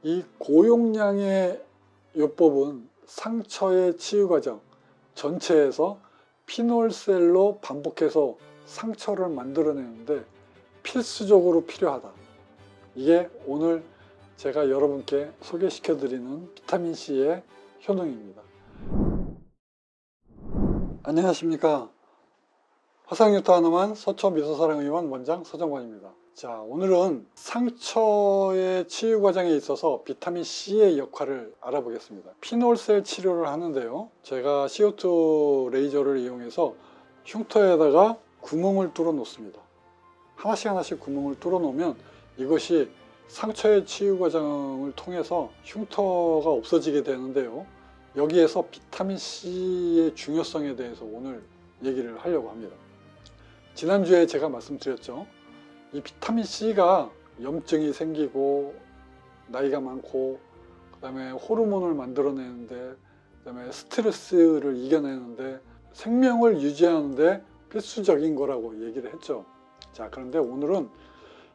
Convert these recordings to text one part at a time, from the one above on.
이 고용량의 요법은 상처의 치유 과정 전체에서 피놀셀로 반복해서 상처를 만들어내는데 필수적으로 필요하다. 이게 오늘 제가 여러분께 소개시켜 드리는 비타민C의 효능입니다. 안녕하십니까. 화상유타 하나만 서초미소사랑의원 원장 서정관입니다. 자, 오늘은 상처의 치유 과정에 있어서 비타민C의 역할을 알아보겠습니다. 피놀셀 치료를 하는데요, 제가 CO2 레이저를 이용해서 흉터에다가 구멍을 뚫어 놓습니다. 하나씩 구멍을 뚫어 놓으면 이것이 상처의 치유 과정을 통해서 흉터가 없어지게 되는데요, 여기에서 비타민C의 중요성에 대해서 오늘 얘기를 하려고 합니다. 지난주에 제가 말씀드렸죠. 이 비타민C가 염증이 생기고 나이가 많고 그 다음에 호르몬을 만들어내는데 그 다음에 스트레스를 이겨내는데 생명을 유지하는데 필수적인 거라고 얘기를 했죠. 자, 그런데 오늘은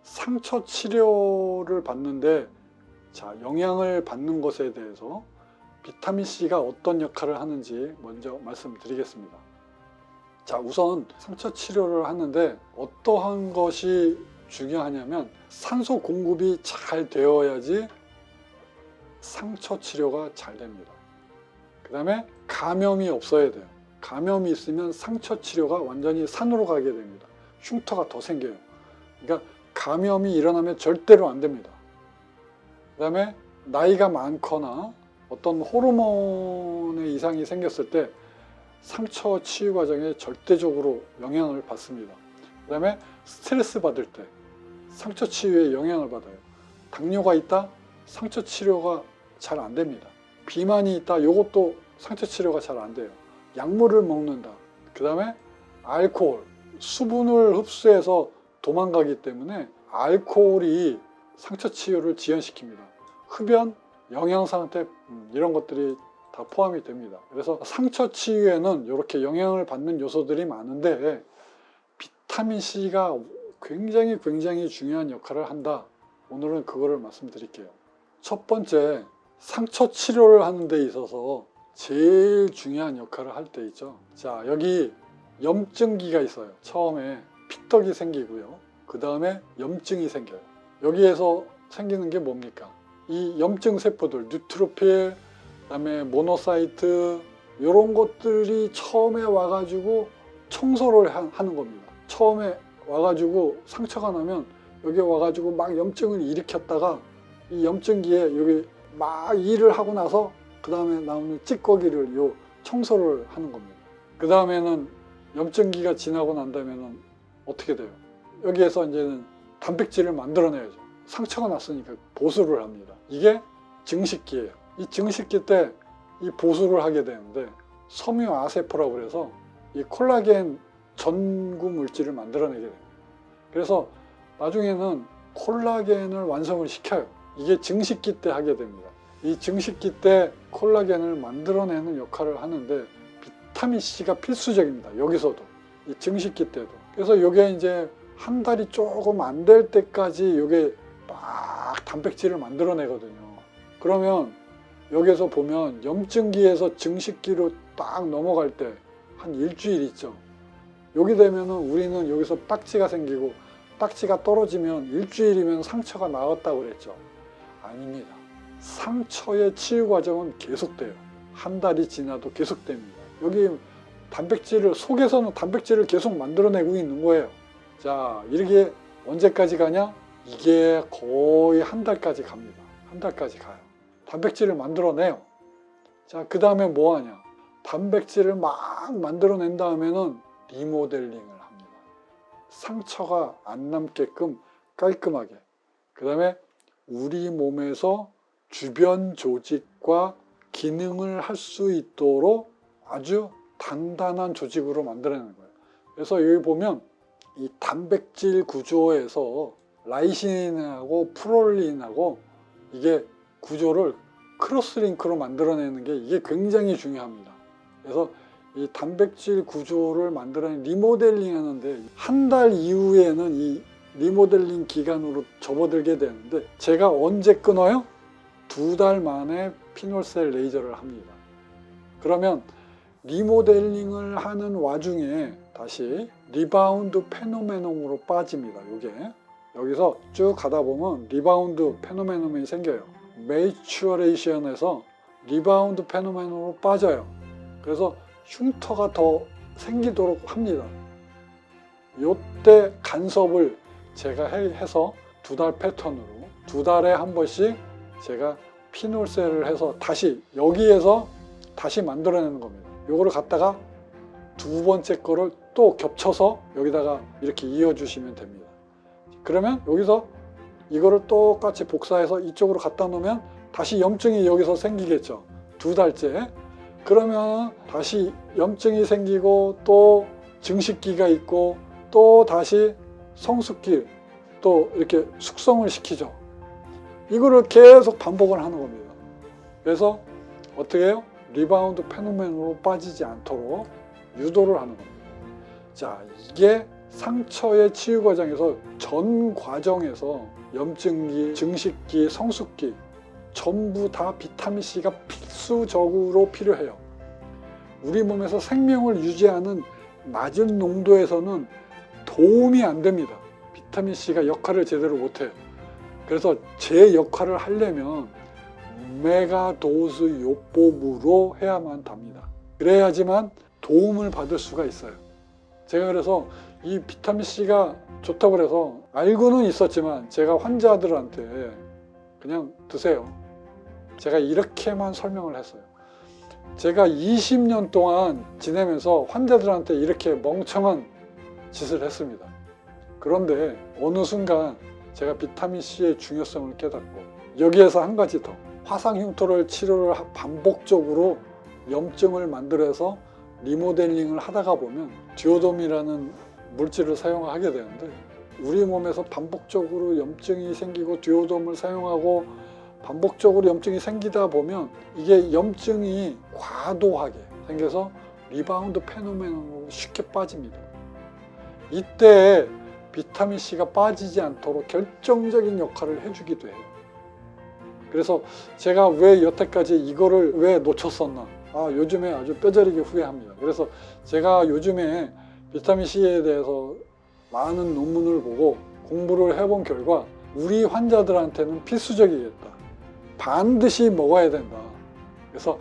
상처 치료를 받는데 영향을 받는 것에 대해서 비타민C가 어떤 역할을 하는지 먼저 말씀드리겠습니다. 자, 우선 상처 치료를 하는데 어떠한 것이 중요하냐면 산소 공급이 잘 되어야지 상처 치료가 잘 됩니다. 그 다음에 감염이 없어야 돼요. 감염이 있으면 상처 치료가 완전히 산으로 가게 됩니다. 흉터가 더 생겨요. 그러니까 감염이 일어나면 절대로 안 됩니다. 그 다음에 나이가 많거나 어떤 호르몬의 이상이 생겼을 때 상처 치유 과정에 절대적으로 영향을 받습니다. 그 다음에 스트레스 받을 때 상처 치유에 영향을 받아요. 당뇨가 있다? 상처 치료가 잘 안 됩니다. 비만이 있다? 이것도 상처 치료가 잘 안 돼요. 약물을 먹는다. 그 다음에 알코올, 수분을 흡수해서 도망가기 때문에 알코올이 상처 치유를 지연시킵니다. 흡연, 영양상태 이런 것들이 다 포함이 됩니다. 그래서 상처 치유에는 이렇게 영향을 받는 요소들이 많은데 비타민C가 굉장히 중요한 역할을 한다. 오늘은 그거를 말씀드릴게요. 첫 번째, 상처 치료를 하는 데 있어서 제일 중요한 역할을 할 때 있죠. 자, 여기 염증기가 있어요. 처음에 피떡이 생기고요, 그 다음에 염증이 생겨요. 여기에서 생기는 게 뭡니까? 이 염증 세포들, 뉴트로필, 그 다음에 모노사이트, 이런 것들이 처음에 와가지고 청소를 하는 겁니다. 처음에 와가지고 상처가 나면 여기 와가지고 막 염증을 일으켰다가 이 염증기에 여기 막 일을 하고 나서 그 다음에 나오는 찌꺼기를 청소를 하는 겁니다. 그 다음에는 염증기가 지나고 난 다음에는 어떻게 돼요? 여기에서 이제는 단백질을 만들어내야죠. 상처가 났으니까 보수를 합니다. 이게 증식기예요. 이 증식기 때 이 보수를 하게 되는데 섬유아세포라고 그래서 이 콜라겐 전구 물질을 만들어내게 됩니다. 그래서 나중에는 콜라겐을 완성을 시켜요. 이게 증식기 때 하게 됩니다. 이 증식기 때 콜라겐을 만들어내는 역할을 하는데 비타민C가 필수적입니다. 여기서도 이 증식기 때도. 그래서 이게 이제 한 달이 조금 안 될 때까지 이게 막 단백질을 만들어내거든요. 그러면 여기서 보면 염증기에서 증식기로 딱 넘어갈 때 한 일주일 있죠. 여기 되면은 우리는 여기서 딱지가 생기고 딱지가 떨어지면 일주일이면 상처가 나았다고 그랬죠. 아닙니다. 상처의 치유 과정은 계속돼요. 한 달이 지나도 계속됩니다. 여기 단백질을, 속에서는 단백질을 계속 만들어내고 있는 거예요. 자, 이렇게 언제까지 가냐? 이게 거의 한 달까지 갑니다. 한 달까지 가요. 단백질을 만들어내요. 자, 그 다음에 뭐 하냐? 단백질을 막 만들어낸 다음에는 리모델링을 합니다. 상처가 안 남게끔 깔끔하게. 그 다음에 우리 몸에서 주변 조직과 기능을 할 수 있도록 아주 단단한 조직으로 만들어내는 거예요. 그래서 여기 보면 이 단백질 구조에서 라이신하고 프롤린하고 이게 구조를 크로스링크로 만들어내는 게 이게 굉장히 중요합니다. 그래서 이 단백질 구조를 만들어낸 리모델링 하는데 한 달 이후에는 이 리모델링 기간으로 접어들게 되는데 제가 언제 끊어요? 2달 만에 피놀셀 레이저를 합니다. 그러면 리모델링을 하는 와중에 다시 리바운드 페노메논으로 빠집니다. 이게 여기서 쭉 가다 보면 리바운드 페노메논이 생겨요. 매추어레이션에서 리바운드 페노메논으로 빠져요. 그래서 흉터가 더 생기도록 합니다. 이때 간섭을 제가 해서 2달 패턴으로 2달에 한 번씩 제가 피놀셀을 해서 다시 여기에서 다시 만들어내는 겁니다. 요거를 갖다가 두 번째 거를 또 겹쳐서 여기다가 이렇게 이어주시면 됩니다. 그러면 여기서 이거를 똑같이 복사해서 이쪽으로 갖다 놓으면 다시 염증이 여기서 생기겠죠. 2달째. 그러면 다시 염증이 생기고 또 증식기가 있고 또 다시 성숙기 또 이렇게 숙성을 시키죠. 이거를 계속 반복을 하는 겁니다. 그래서 어떻게 해요? 리바운드 페노멘으로 빠지지 않도록 유도를 하는 겁니다. 자, 이게 상처의 치유 과정에서 전 과정에서 염증기, 증식기, 성숙기 전부 다 비타민C가 필수적으로 필요해요. 우리 몸에서 생명을 유지하는 낮은 농도에서는 도움이 안 됩니다. 비타민C가 역할을 제대로 못해요. 그래서 제 역할을 하려면 메가도스 요법으로 해야만 답니다. 그래야지만 도움을 받을 수가 있어요. 제가 그래서 이 비타민C가 좋다고 그래서 알고는 있었지만 제가 환자들한테 그냥 드세요. 제가 이렇게만 설명을 했어요. 제가 20년 동안 지내면서 환자들한테 이렇게 멍청한 짓을 했습니다. 그런데 어느 순간 제가 비타민C의 중요성을 깨닫고 여기에서 한 가지 더 화상 흉터를 치료를 반복적으로 염증을 만들어서 리모델링을 하다가 보면 듀오돔이라는 물질을 사용하게 되는데 우리 몸에서 반복적으로 염증이 생기고 듀오돔을 사용하고 반복적으로 염증이 생기다 보면 이게 염증이 과도하게 생겨서 리바운드 페노멘으로 쉽게 빠집니다. 이때 비타민C가 빠지지 않도록 결정적인 역할을 해주기도 해요. 그래서 제가 왜 여태까지 이거를 왜 놓쳤었나, 요즘에 아주 뼈저리게 후회합니다. 그래서 제가 요즘에 비타민C에 대해서 많은 논문을 보고 공부를 해본 결과 우리 환자들한테는 필수적이겠다. 반드시 먹어야 된다. 그래서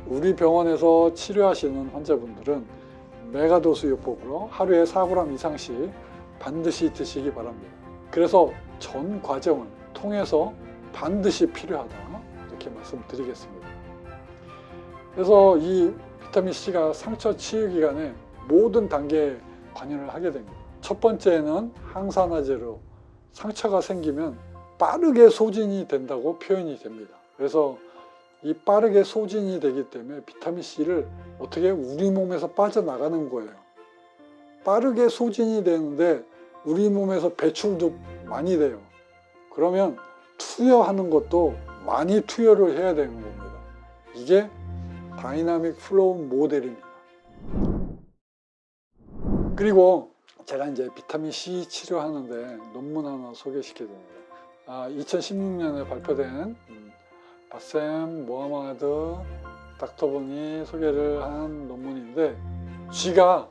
우리 병원에서 치료하시는 환자분들은 메가도스 요법으로 하루에 4g 이상씩 반드시 드시기 바랍니다. 그래서 전 과정을 통해서 반드시 필요하다 이렇게 말씀드리겠습니다. 그래서 이 비타민C가 상처 치유 기간에 모든 단계에 관여를 하게 됩니다. 첫 번째는 항산화제로 상처가 생기면 빠르게 소진이 된다고 표현이 됩니다. 그래서 이 빠르게 소진이 되기 때문에 비타민C를 어떻게 우리 몸에서 빠져나가는 거예요. 빠르게 소진이 되는데 우리 몸에서 배출도 많이 돼요. 그러면 투여하는 것도 많이 투여를 해야 되는 겁니다. 이게 다이나믹 플로우 모델입니다. 그리고 제가 이제 비타민C 치료하는데 논문 하나 소개시켜 드립니다. 2016년에 발표된 바셈 모하마드 닥터분이 소개를 한 논문인데 쥐가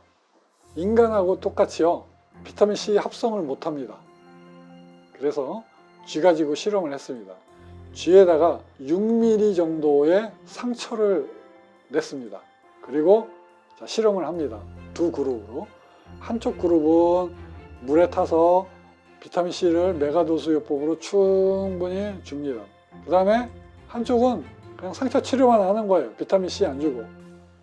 인간하고 똑같이요 비타민C 합성을 못합니다. 그래서 쥐 가지고 실험을 했습니다. 쥐에다가 6mm 정도의 상처를 냈습니다. 그리고 실험을 합니다. 두 그룹으로. 한쪽 그룹은 물에 타서 비타민C를 메가도스 요법으로 충분히 줍니다. 그 다음에 한쪽은 그냥 상처 치료만 하는 거예요. 비타민C 안 주고.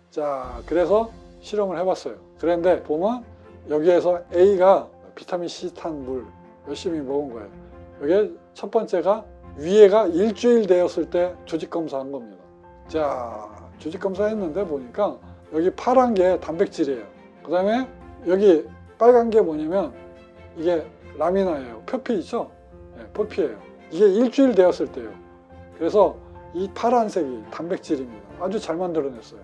자, 그래서 실험을 해봤어요. 그런데 보면 여기에서 A가 비타민C 탄 물 열심히 먹은 거예요. 여기 첫 번째가 위에가 일주일 되었을 때 조직 검사한 겁니다. 자, 조직 검사했는데 보니까 여기 파란 게 단백질이에요. 그 다음에 여기 빨간 게 뭐냐면 이게 라미나예요. 표피 있죠? 네, 표피예요. 이게 일주일 되었을 때요. 그래서 이 파란색이 단백질입니다. 아주 잘 만들어냈어요.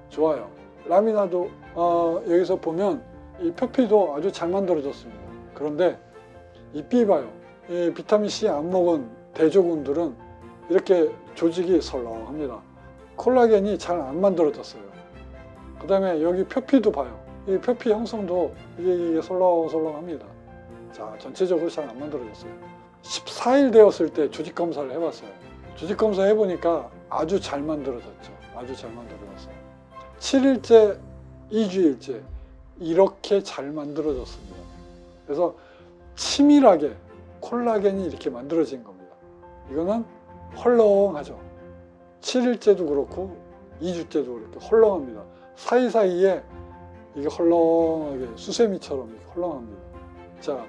좋아요. 라미나도 여기서 보면 이 표피도 아주 잘 만들어졌습니다. 그런데 이 B 봐요. 이 비타민C 안 먹은 대조군들은 이렇게 조직이 설렁합니다. 콜라겐이 잘 안 만들어졌어요. 그 다음에 여기 표피도 봐요. 이 표피 형성도 이게 설렁설렁합니다. 자, 전체적으로 잘 안 만들어졌어요. 14일 되었을 때 조직 검사를 해봤어요. 조직 검사 해보니까 아주 잘 만들어졌죠. 아주 잘 만들어졌어요. 7일째, 2주일째 이렇게 잘 만들어졌습니다. 그래서 치밀하게 콜라겐이 이렇게 만들어진 겁니다. 이거는 헐렁하죠. 7일째도 그렇고 2주째도 그렇게 헐렁합니다. 사이사이에 이게 헐렁하게 수세미처럼 이렇게 헐렁합니다. 자,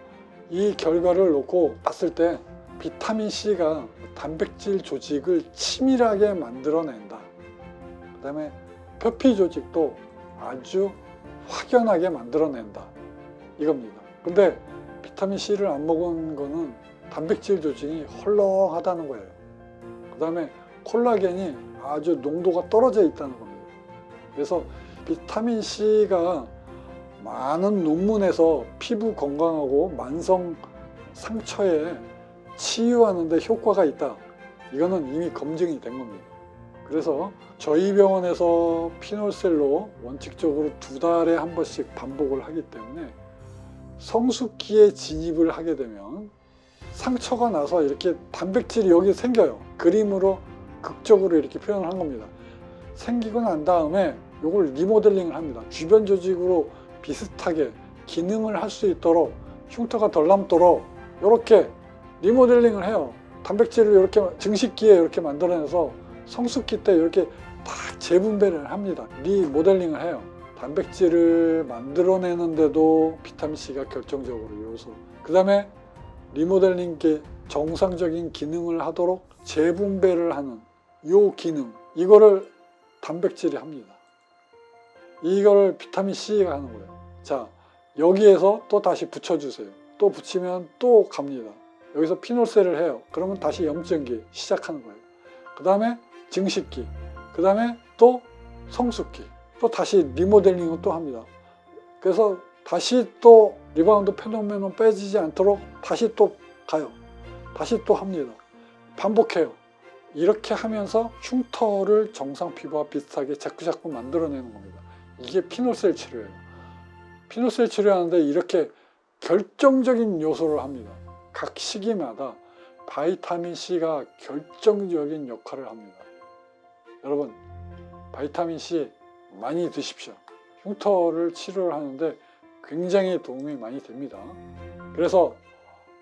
이 결과를 놓고 봤을 때 비타민C가 단백질 조직을 치밀하게 만들어낸다. 그 다음에 표피 조직도 아주 확연하게 만들어낸다. 이겁니다. 근데 비타민C를 안 먹은 거는 단백질 조직이 헐렁하다는 거예요. 그 다음에 콜라겐이 아주 농도가 떨어져 있다는 겁니다. 그래서 비타민C가 많은 논문에서 피부 건강하고 만성 상처에 치유하는 데 효과가 있다. 이거는 이미 검증이 된 겁니다. 그래서 저희 병원에서 피놀셀로 원칙적으로 2달에 한 번씩 반복을 하기 때문에 성숙기에 진입을 하게 되면 상처가 나서 이렇게 단백질이 여기 생겨요. 그림으로 극적으로 이렇게 표현을 한 겁니다. 생기고 난 다음에 이걸 리모델링을 합니다. 주변 조직으로 비슷하게 기능을 할 수 있도록 흉터가 덜 남도록 이렇게 리모델링을 해요. 단백질을 이렇게 증식기에 이렇게 만들어내서 성숙기 때 이렇게 딱 재분배를 합니다. 리모델링을 해요. 단백질을 만들어내는데도 비타민C가 결정적으로 요소. 그 다음에 리모델링계 정상적인 기능을 하도록 재분배를 하는 요 기능, 이거를 단백질이 합니다. 이걸 비타민C가 하는 거예요. 자, 여기에서 또 다시 붙여주세요. 또 붙이면 또 갑니다. 여기서 피놀셀을 해요. 그러면 다시 염증기 시작하는 거예요. 그 다음에 증식기, 그 다음에 또 성숙기, 또 다시 리모델링을 또 합니다. 그래서 다시 또 리바운드 페노메논 빼지지 않도록 다시 또 가요. 다시 또 합니다. 반복해요. 이렇게 하면서 흉터를 정상 피부와 비슷하게 자꾸자꾸 만들어내는 겁니다. 이게 피놀셀 치료예요. 피놀셀 치료하는데 이렇게 결정적인 요소를 합니다. 각 시기마다 바이타민C가 결정적인 역할을 합니다. 여러분, 바이타민C 많이 드십시오. 흉터를 치료를 하는데 굉장히 도움이 많이 됩니다. 그래서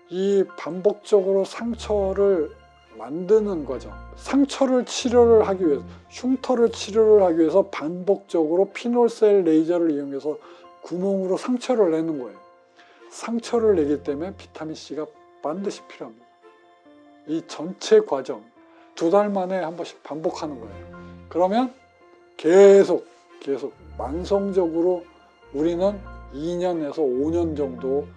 이 반복적으로 상처를 만드는 과정, 상처를 치료를 하기 위해서, 흉터를 치료를 하기 위해서 반복적으로 피놀셀 레이저를 이용해서 구멍으로 상처를 내는 거예요. 상처를 내기 때문에 비타민C가 반드시 필요합니다. 이 전체 과정 2달 만에 한 번씩 반복하는 거예요. 그러면 계속 만성적으로 우리는 2년에서 5년 정도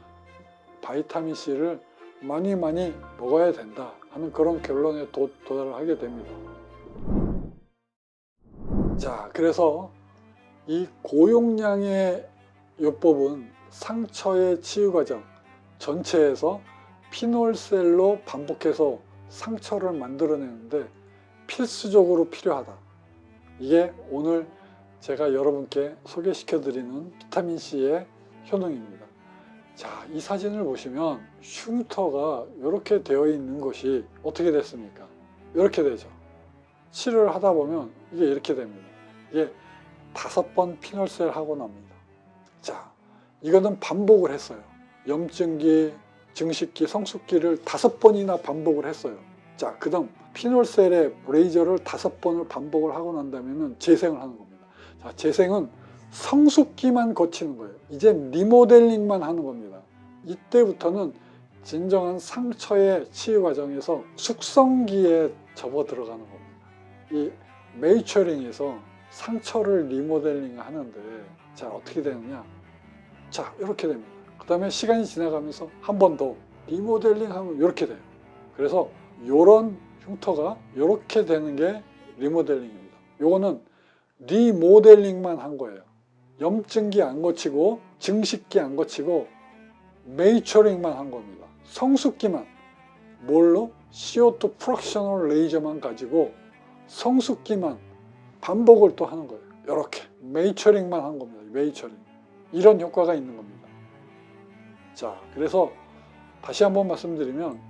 바이타민C를 많이 먹어야 된다 하는 그런 결론에 도달을 하게 됩니다. 자, 그래서 이 고용량의 요법은 상처의 치유 과정 전체에서 피놀셀로 반복해서 상처를 만들어내는데 필수적으로 필요하다. 이게 오늘 제가 여러분께 소개시켜 드리는 비타민C의 효능입니다. 자, 이 사진을 보시면 흉터가 이렇게 되어 있는 것이 어떻게 됐습니까? 이렇게 되죠. 치료를 하다 보면 이게 이렇게 됩니다. 이게 5번 피놀셀 하고 납니다. 자, 이거는 반복을 했어요. 염증기, 증식기, 성숙기를 5번이나 반복을 했어요. 자, 그 다음 피놀셀의 레이저를 5번을 반복을 하고 난 다음에는 재생을 하는 겁니다. 자, 재생은 성숙기만 거치는 거예요. 이제 리모델링만 하는 겁니다. 이때부터는 진정한 상처의 치유 과정에서 숙성기에 접어 들어가는 겁니다. 이 메이처링에서 상처를 리모델링 하는데, 자, 어떻게 되느냐? 자, 이렇게 됩니다. 그 다음에 시간이 지나가면서 한 번 더 리모델링 하면 이렇게 돼요. 그래서 이런 흉터가 이렇게 되는 게 리모델링입니다. 요거는 리모델링만 한 거예요. 염증기 안 거치고 증식기 안 거치고 메이처링만 한 겁니다. 성숙기만. 뭘로? CO2 프랙셔널 레이저만 가지고 성숙기만 반복을 또 하는 거예요. 이렇게 메이처링만 한 겁니다. 메이처링. 이런 효과가 있는 겁니다. 자, 그래서 다시 한번 말씀드리면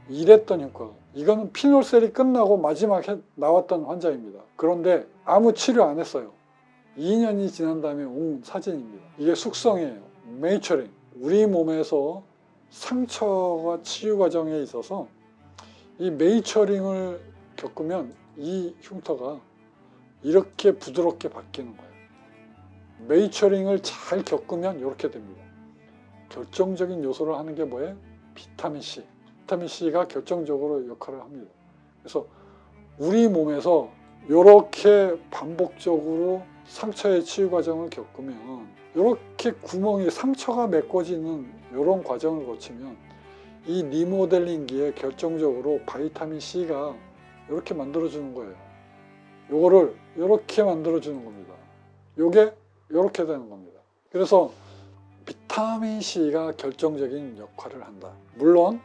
이랬던 효과가, 이거는 피놀셀이 끝나고 마지막에 나왔던 환자입니다. 그런데 아무 치료 안 했어요. 2년이 지난 다음에 온 사진입니다. 이게 숙성이에요. 메이처링. 우리 몸에서 상처가 치유 과정에 있어서 이 메이처링을 겪으면 이 흉터가 이렇게 부드럽게 바뀌는 거예요. 메이처링을 잘 겪으면 이렇게 됩니다. 결정적인 요소를 하는 게 뭐예요? 비타민 C. 비타민 C가 결정적으로 역할을 합니다. 그래서 우리 몸에서 이렇게 반복적으로 상처의 치유 과정을 겪으면, 이렇게 구멍이, 상처가 메꿔지는 이런 과정을 거치면 이 리모델링기에 결정적으로 바이타민 C가 이렇게 만들어주는 거예요. 요거를 이렇게 만들어주는 겁니다. 요게 이렇게 되는 겁니다. 그래서 비타민 C가 결정적인 역할을 한다. 물론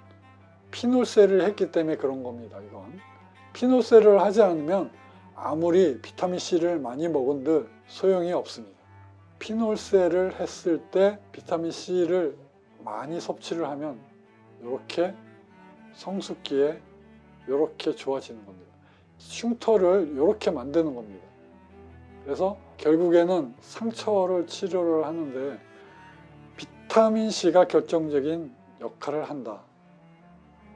피놀셀을 했기 때문에 그런 겁니다. 이건 피놀셀을 하지 않으면 아무리 비타민 C를 많이 먹은들 소용이 없습니다. 피놀셀을 했을 때 비타민 C를 많이 섭취를 하면 이렇게 성숙기에 이렇게 좋아지는 겁니다. 흉터를 이렇게 만드는 겁니다. 그래서 결국에는 상처를 치료를 하는데 비타민 C가 결정적인 역할을 한다.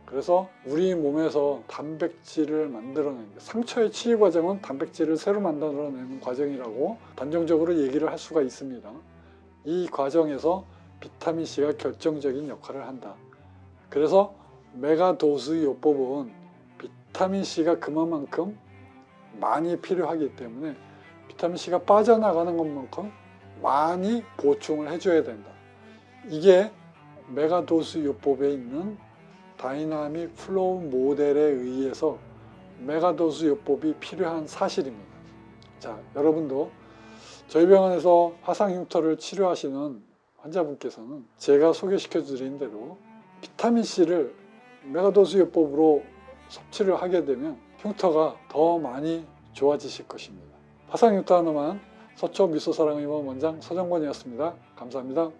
그래서 우리 몸에서 단백질을 만들어내는, 상처의 치유 과정은 단백질을 새로 만들어내는 과정이라고 단정적으로 얘기를 할 수가 있습니다. 이 과정에서 비타민 C가 결정적인 역할을 한다. 그래서 메가도스 요법은 비타민 C가 그만큼 많이 필요하기 때문에 비타민 C가 빠져나가는 것만큼 많이 보충을 해줘야 된다. 이게 메가도스 요법에 있는 다이나믹 플로우 모델에 의해서 메가도스 요법이 필요한 사실입니다. 자, 여러분도 저희 병원에서 화상 흉터를 치료하시는 환자분께서는 제가 소개시켜 드린 대로 비타민 C를 메가도스 요법으로 섭취를 하게 되면 흉터가 더 많이 좋아지실 것입니다. 화상 흉터 하나만 서초 미소사랑의원 원장 서정권이었습니다. 감사합니다.